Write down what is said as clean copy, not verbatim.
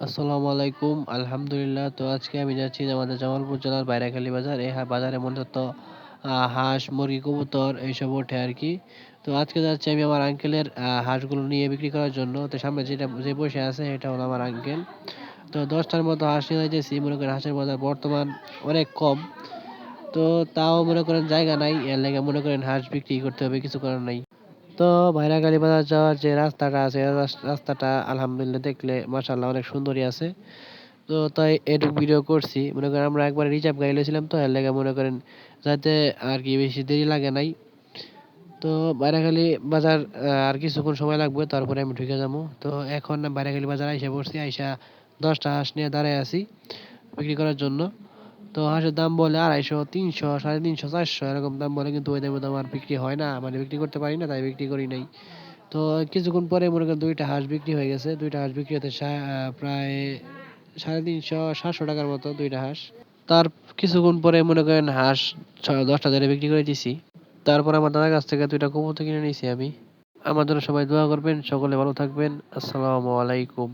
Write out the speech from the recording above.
আসসালামু আলাইকুম। আলহামদুলিল্লাহ। তো আজকে আমি যাচ্ছি যে আমাদের জামালপুর জেলার বাইরাখালী বাজার। এই বাজারে মূলত হাঁস, মুরগি, কবুতর এইসব ওঠে আরকি। তো আজকে যাচ্ছি আমি আমার আঙ্কেলের হাঁসগুলো নিয়ে বিক্রি করার জন্য। তো সামনে যে বসে আছে এটা হলো আমার আঙ্কেল। তো ১০ টার মতো হাঁস নিয়ে যাইতেছি। মনে করেন হাঁসের বাজার বর্তমান অনেক কম। তো তাও মনে করেন জায়গা নাই। এর লাইগা মনে করেন হাঁস বিক্রি করতে হবে, কিছু করার নাই। তো বাইরাগাড়ি বাজার যাওয়ার যে রাস্তাটা আছে, রাস্তাটা আলহামদুলিল্লাহ দেখলে মাশাআল্লাহ অনেক সুন্দরই আছে। তো তাই এটুক ভিডিও করছি। মনে করেন আমরা একবারে রিজার্ভ গাড়ি লইছিলাম, তো এর লেগে মনে করেন যাতে আর কি বেশি দেরি লাগে নাই। তো বাইরাখালী বাজার আর কিছুক্ষণ সময় লাগবে, তারপরে আমি ঢুকে যাবো। তো এখন বাইরাখালী বাজার আইসা পড়ছি, আইসা ১০টা হাঁস নিয়ে দাঁড়ায় আছি বিক্রি করার জন্য। তো হাঁসের দাম বলে ২৫০, ৩০০, ৩৫০, ৪০০ এরকম দাম বলে, কিন্তু ওই দামে তো আমার বিক্রি হয় না, মানে বিক্রি করতে পারি না, তাই বিক্রি করি নাই। তো কিছুক্ষণ পরে মনে করেন ২টা হাঁস বিক্রি হয়ে গেছে। ২টা হাঁস বিক্রি হতে প্রায় ৩৫০, ৭০০ টাকার মতো ২টা হাঁস। তার কিছুক্ষণ পরে মনে করেন হাঁস ১০টা ধরে বিক্রি করে দিছি। তারপর আমার দাদার কাছ থেকে ২টা কবুতর কিনে নিয়েছি আমি। আমার জন্য সবাই দোয়া করবেন, সকলে ভালো থাকবেন। আসসালামু আলাইকুম।